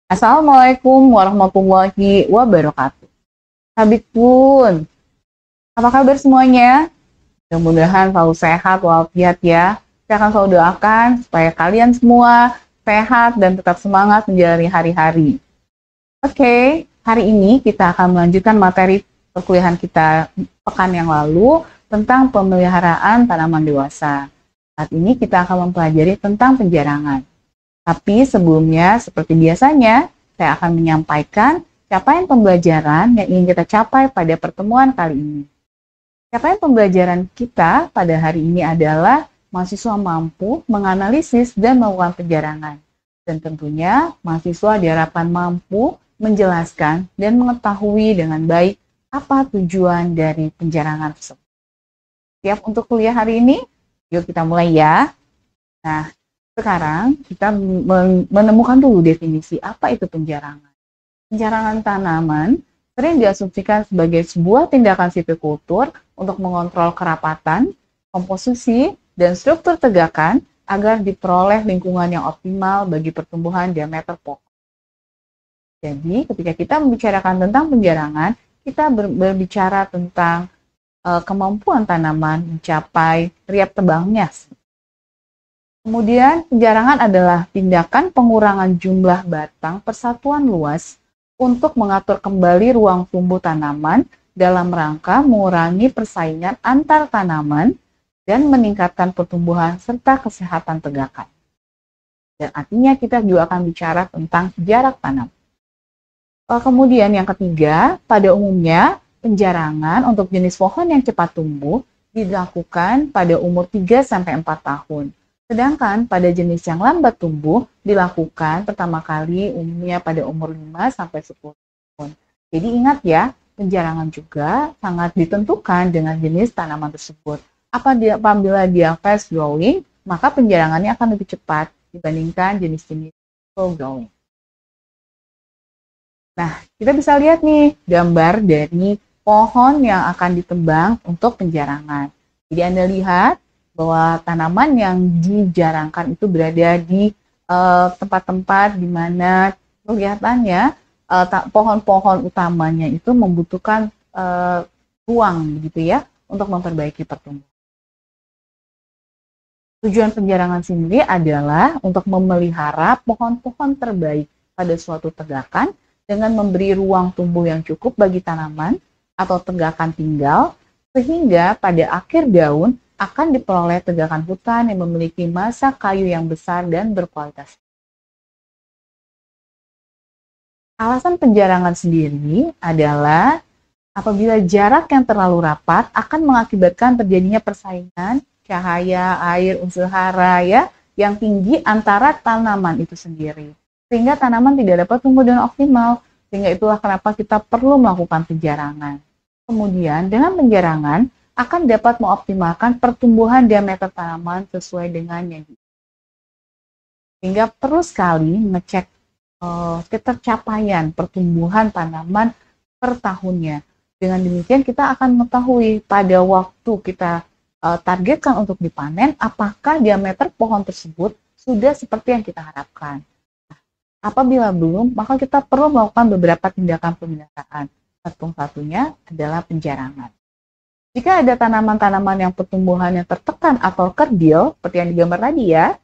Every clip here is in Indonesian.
Assalamualaikum warahmatullahi wabarakatuh. Habib pun, apa kabar semuanya? Mudah-mudahan selalu sehat walafiat ya. Saya akan selalu doakan supaya kalian semua sehat dan tetap semangat menjalani hari-hari. Oke, hari ini kita akan melanjutkan materi perkuliahan kita pekan yang lalu tentang pemeliharaan tanaman dewasa. Saat ini kita akan mempelajari tentang penjarangan. Tapi sebelumnya, seperti biasanya, saya akan menyampaikan capaian pembelajaran yang ingin kita capai pada pertemuan kali ini. Capaian pembelajaran kita pada hari ini adalah mahasiswa mampu menganalisis dan melakukan penjarangan. Dan tentunya, mahasiswa diharapkan mampu menjelaskan dan mengetahui dengan baik apa tujuan dari penjarangan tersebut. Siap untuk kuliah hari ini? Yuk kita mulai ya. Nah, sekarang kita menemukan dulu definisi apa itu penjarangan. Penjarangan tanaman sering diasumsikan sebagai sebuah tindakan silvikultur untuk mengontrol kerapatan, komposisi, dan struktur tegakan agar diperoleh lingkungan yang optimal bagi pertumbuhan diameter pokok. Jadi, ketika kita membicarakan tentang penjarangan, kita berbicara tentang kemampuan tanaman mencapai riap tebangnya. Kemudian, penjarangan adalah tindakan pengurangan jumlah batang persatuan luas untuk mengatur kembali ruang tumbuh tanaman dalam rangka mengurangi persaingan antar tanaman dan meningkatkan pertumbuhan serta kesehatan tegakan. Dan artinya kita juga akan bicara tentang jarak tanam. Kemudian yang ketiga, pada umumnya penjarangan untuk jenis pohon yang cepat tumbuh dilakukan pada umur 3-4 tahun. Sedangkan pada jenis yang lambat tumbuh dilakukan pertama kali umumnya pada umur 5-10 tahun. Jadi ingat ya, penjarangan juga sangat ditentukan dengan jenis tanaman tersebut. Apabila dia fast growing, maka penjarangannya akan lebih cepat dibandingkan jenis-jenis slow growing. Nah, kita bisa lihat nih gambar dari pohon yang akan ditebang untuk penjarangan. Jadi Anda lihat bahwa tanaman yang dijarangkan itu berada di tempat-tempat di mana kelihatannya pohon-pohon utamanya itu membutuhkan ruang begitu ya untuk memperbaiki pertumbuhan. Tujuan penjarangan sendiri adalah untuk memelihara pohon-pohon terbaik pada suatu tegakan dengan memberi ruang tumbuh yang cukup bagi tanaman atau tegakan tinggal sehingga pada akhir daun akan diperoleh tegakan hutan yang memiliki massa kayu yang besar dan berkualitas. Alasan penjarangan sendiri adalah apabila jarak yang terlalu rapat akan mengakibatkan terjadinya persaingan cahaya, air, unsur hara yang tinggi antara tanaman itu sendiri. Sehingga tanaman tidak dapat tumbuh dengan optimal. Sehingga itulah kenapa kita perlu melakukan penjarangan. Kemudian dengan penjarangan akan dapat mengoptimalkan pertumbuhan diameter tanaman sesuai dengan yang sehingga perlu sekali mengecek ketercapaian pertumbuhan tanaman per tahunnya. Dengan demikian kita akan mengetahui pada waktu kita targetkan untuk dipanen apakah diameter pohon tersebut sudah seperti yang kita harapkan. Apabila belum, maka kita perlu melakukan beberapa tindakan pemeliharaan. Satu-satunya adalah penjarangan. Jika ada tanaman-tanaman yang pertumbuhannya tertekan atau kerdil, seperti yang digambar tadi ya,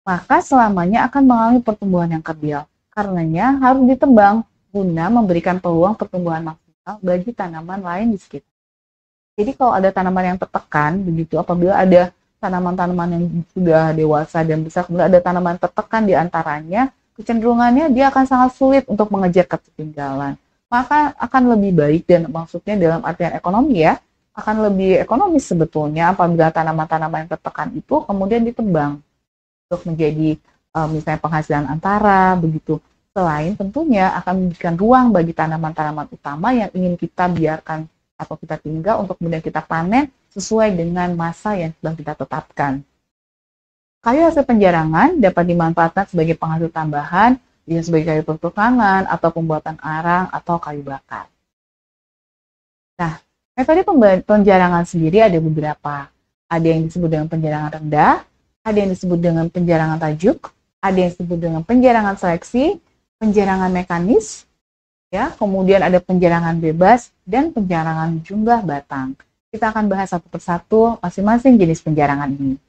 maka selamanya akan mengalami pertumbuhan yang kerdil. Karenanya harus ditebang guna memberikan peluang pertumbuhan maksimal bagi tanaman lain di sekitar. Jadi kalau ada tanaman yang tertekan, begitu apabila ada tanaman-tanaman yang sudah dewasa dan besar, kemudian ada tanaman tertekan di antaranya, kecenderungannya dia akan sangat sulit untuk mengejar ketertinggalan. Maka akan lebih baik dan maksudnya dalam artian ekonomi ya, akan lebih ekonomis sebetulnya apabila tanaman-tanaman yang tertekan itu kemudian ditebang untuk menjadi misalnya penghasilan antara begitu. Selain tentunya akan memberikan ruang bagi tanaman-tanaman utama yang ingin kita biarkan atau kita tinggal untuk kemudian kita panen sesuai dengan masa yang sudah kita tetapkan. Kayu hasil penjarangan dapat dimanfaatkan sebagai penghasil tambahan, bisa sebagai kayu pertukangan atau pembuatan arang atau kayu bakar. Nah, metode penjarangan sendiri ada beberapa. Ada yang disebut dengan penjarangan rendah, ada yang disebut dengan penjarangan tajuk, ada yang disebut dengan penjarangan seleksi, penjarangan mekanis, ya, kemudian ada penjarangan bebas, dan penjarangan jumlah batang. Kita akan bahas satu persatu masing-masing jenis penjarangan ini.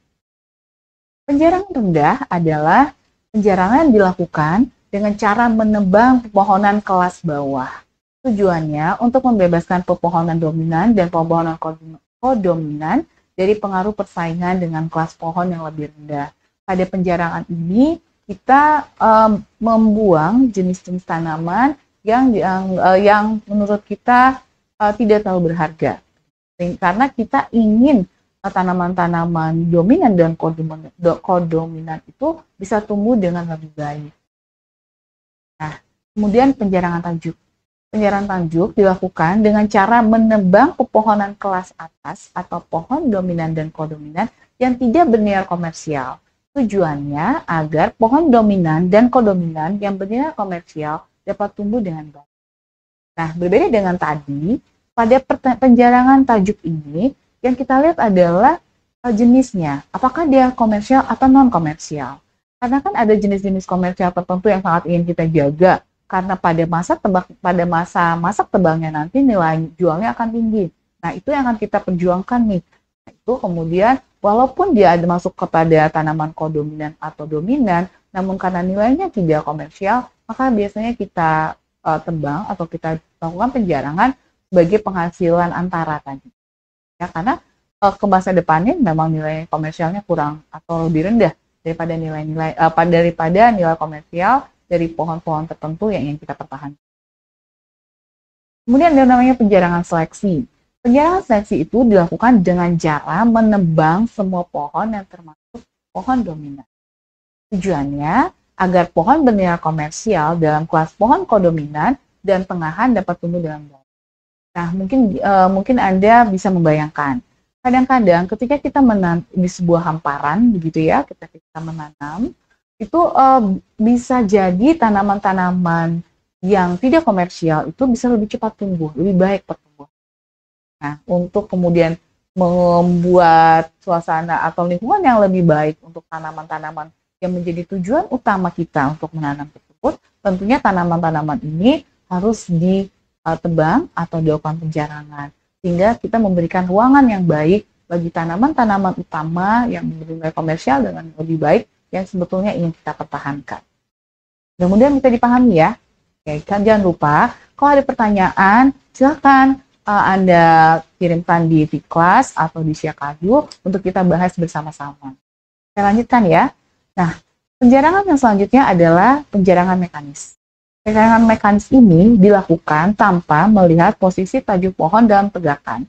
Penjarangan rendah adalah penjarangan yang dilakukan dengan cara menebang pepohonan kelas bawah. Tujuannya untuk membebaskan pepohonan dominan dan pepohonan kodominan dari pengaruh persaingan dengan kelas pohon yang lebih rendah. Pada penjarangan ini, kita membuang jenis-jenis tanaman yang menurut kita tidak terlalu berharga. Karena kita ingin tanaman-tanaman dominan dan kodominan itu bisa tumbuh dengan lebih baik. Nah, kemudian penjarangan tajuk. Penjarangan tajuk dilakukan dengan cara menebang pepohonan kelas atas atau pohon dominan dan kodominan yang tidak bernilai komersial. Tujuannya agar pohon dominan dan kodominan yang bernilai komersial dapat tumbuh dengan baik. Nah, berbeda dengan tadi, pada penjarangan tajuk ini, yang kita lihat adalah jenisnya, apakah dia komersial atau non-komersial. Karena kan ada jenis-jenis komersial tertentu yang sangat ingin kita jaga, karena pada masa masak tebangnya nanti nilai jualnya akan tinggi. Nah, itu yang akan kita perjuangkan nih. Nah, itu kemudian, walaupun dia ada masuk kepada tanaman kodominan atau dominan, namun karena nilainya tidak komersial, maka biasanya kita tebang atau kita lakukan penjarangan sebagai penghasilan antara tadi. Ya, karena ke masa depannya memang nilai komersialnya kurang atau lebih rendah daripada nilai komersial dari pohon-pohon tertentu yang ingin kita pertahankan. Kemudian ada namanya penjarangan seleksi. Penjarangan seleksi itu dilakukan dengan cara menebang semua pohon yang termasuk pohon dominan. Tujuannya agar pohon bernilai komersial dalam kelas pohon kodominan dan tengahan dapat tumbuh dengan baik. Nah, mungkin Anda bisa membayangkan, kadang-kadang ketika kita menanam di sebuah hamparan, begitu ya, ketika kita menanam, itu bisa jadi tanaman-tanaman yang tidak komersial itu bisa lebih cepat tumbuh, lebih baik pertumbuhan. Nah, untuk kemudian membuat suasana atau lingkungan yang lebih baik untuk tanaman-tanaman yang menjadi tujuan utama kita untuk menanam tersebut, tentunya tanaman-tanaman ini harus ditebang atau dilakukan penjarangan, sehingga kita memberikan ruangan yang baik bagi tanaman-tanaman utama yang bernilai komersial dengan lebih baik yang sebetulnya ingin kita pertahankan. Kemudian bisa dipahami ya. Oke, kan jangan lupa kalau ada pertanyaan silakan Anda kirimkan di kelas atau di share kado untuk kita bahas bersama-sama. Saya lanjutkan ya. Nah, penjarangan yang selanjutnya adalah penjarangan mekanis. Penjarangan mekanis ini dilakukan tanpa melihat posisi tajuk pohon dalam tegakan.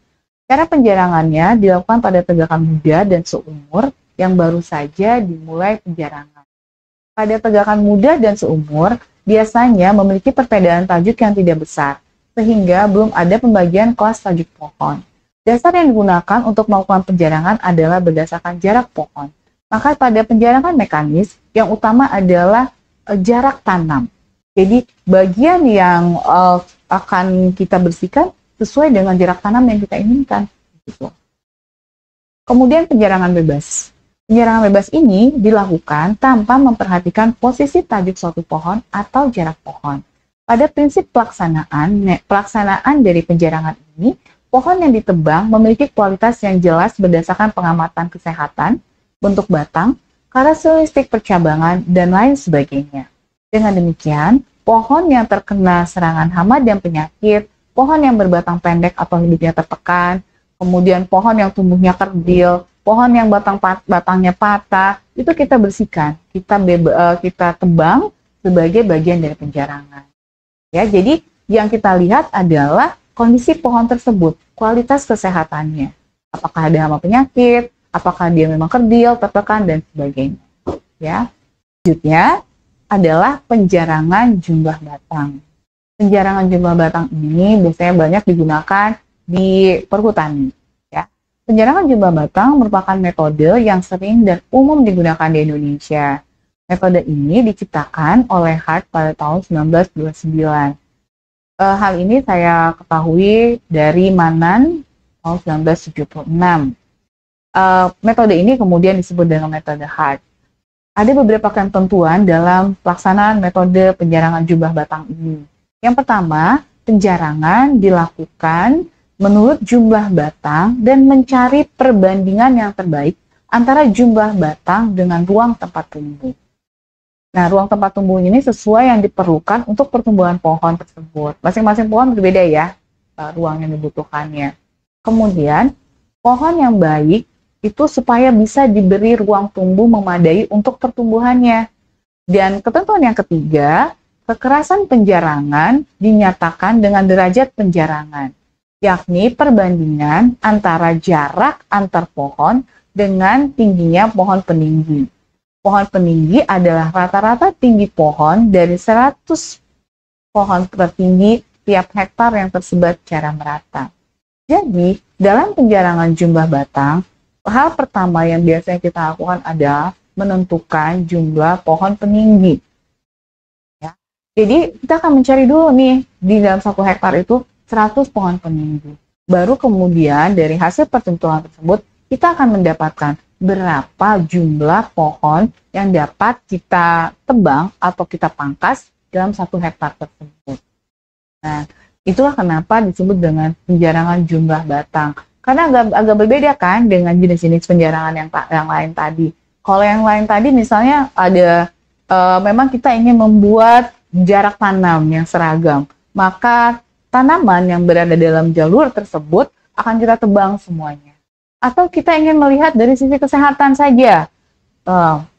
Cara penjarangannya dilakukan pada tegakan muda dan seumur yang baru saja dimulai penjarangan. Pada tegakan muda dan seumur, biasanya memiliki perbedaan tajuk yang tidak besar, sehingga belum ada pembagian kelas tajuk pohon. Dasar yang digunakan untuk melakukan penjarangan adalah berdasarkan jarak pohon. Maka pada penjarangan mekanis, yang utama adalah jarak tanam. Jadi bagian yang akan kita bersihkan sesuai dengan jarak tanam yang kita inginkan. Gitu. Kemudian penjarangan bebas. Penjarangan bebas ini dilakukan tanpa memperhatikan posisi tajuk suatu pohon atau jarak pohon. Pada prinsip pelaksanaan dari penjarangan ini, pohon yang ditebang memiliki kualitas yang jelas berdasarkan pengamatan kesehatan, bentuk batang, karakteristik percabangan, dan lain sebagainya. Dengan demikian, pohon yang terkena serangan hama dan penyakit, pohon yang berbatang pendek atau hidupnya tertekan, kemudian pohon yang tumbuhnya kerdil, pohon yang batangnya patah, itu kita bersihkan, kita tebang sebagai bagian dari penjarangan. Ya, jadi yang kita lihat adalah kondisi pohon tersebut, kualitas kesehatannya, apakah ada hama penyakit, apakah dia memang kerdil, tertekan, dan sebagainya. Ya, selanjutnya adalah penjarangan jumlah batang. Penjarangan jumlah batang ini biasanya banyak digunakan di perhutani. Ya. Penjarangan jumlah batang merupakan metode yang sering dan umum digunakan di Indonesia. Metode ini diciptakan oleh Hart pada tahun 1929. Hal ini saya ketahui dari Manan tahun 1976. Metode ini kemudian disebut dengan metode Hart. Ada beberapa ketentuan dalam pelaksanaan metode penjarangan jumlah batang ini. Yang pertama, penjarangan dilakukan menurut jumlah batang dan mencari perbandingan yang terbaik antara jumlah batang dengan ruang tempat tumbuh. Nah, ruang tempat tumbuh ini sesuai yang diperlukan untuk pertumbuhan pohon tersebut. Masing-masing pohon berbeda ya, ruang yang dibutuhkannya. Kemudian, pohon yang baik itu supaya bisa diberi ruang tumbuh memadai untuk pertumbuhannya. Dan ketentuan yang ketiga, kekerasan penjarangan dinyatakan dengan derajat penjarangan, yakni perbandingan antara jarak antar pohon dengan tingginya pohon peninggi. Pohon peninggi adalah rata-rata tinggi pohon dari 100 pohon tertinggi tiap hektar yang tersebar secara merata. Jadi, dalam penjarangan jumlah batang, hal pertama yang biasanya kita lakukan adalah menentukan jumlah pohon peninggi. Ya. Jadi kita akan mencari dulu nih, di dalam 1 hektar itu 100 pohon peninggi. Baru kemudian dari hasil pertentuan tersebut, kita akan mendapatkan berapa jumlah pohon yang dapat kita tebang atau kita pangkas dalam 1 hektar tersebut. Nah, itulah kenapa disebut dengan penjarangan jumlah batang. Karena agak berbeda kan dengan jenis-jenis penjarangan yang lain tadi. Kalau yang lain tadi misalnya ada memang kita ingin membuat jarak tanam yang seragam, maka tanaman yang berada dalam jalur tersebut akan kita tebang semuanya. Atau kita ingin melihat dari sisi kesehatan saja.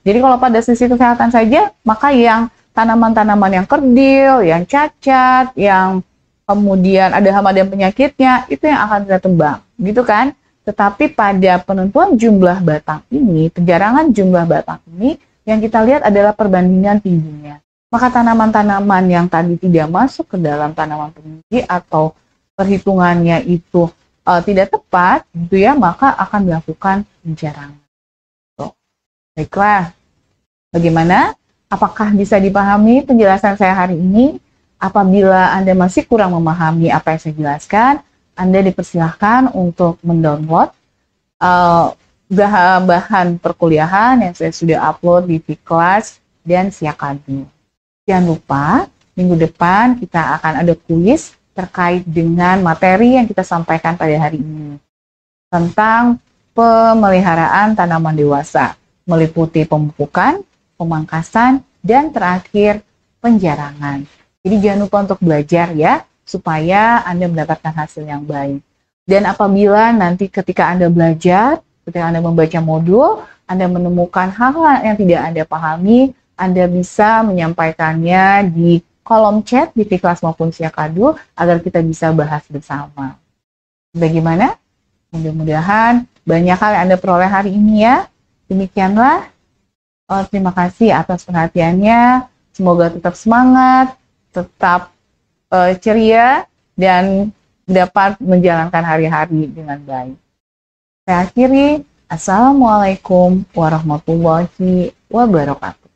Jadi kalau pada sisi kesehatan saja, maka yang tanaman-tanaman yang kerdil, yang cacat, yang kemudian ada hama dan penyakitnya, itu yang akan kita tebang, gitu kan? Tetapi pada penentuan jumlah batang ini, penjarangan jumlah batang ini, yang kita lihat adalah perbandingan tingginya. Maka tanaman-tanaman yang tadi tidak masuk ke dalam tanaman peninggi atau perhitungannya itu tidak tepat, gitu ya, maka akan dilakukan penjarangan. Baiklah, bagaimana? Apakah bisa dipahami penjelasan saya hari ini? Apabila Anda masih kurang memahami apa yang saya jelaskan, Anda dipersilahkan untuk mendownload bahan perkuliahan yang saya sudah upload di Vkelas dan Siakadu. Jangan lupa, minggu depan kita akan ada kuis terkait dengan materi yang kita sampaikan pada hari ini tentang pemeliharaan tanaman dewasa, meliputi pemupukan, pemangkasan, dan terakhir penjarangan. Jadi jangan lupa untuk belajar ya, supaya Anda mendapatkan hasil yang baik. Dan apabila nanti ketika Anda belajar, ketika Anda membaca modul, Anda menemukan hal-hal yang tidak Anda pahami, Anda bisa menyampaikannya di kolom chat di Vkelas maupun Siakadu agar kita bisa bahas bersama. Bagaimana? Mudah-mudahan banyak hal yang Anda peroleh hari ini ya. Demikianlah. Terima kasih atas perhatiannya. Semoga tetap semangat, tetap ceria, dan dapat menjalankan hari-hari dengan baik. Saya akhiri. Assalamualaikum warahmatullahi wabarakatuh.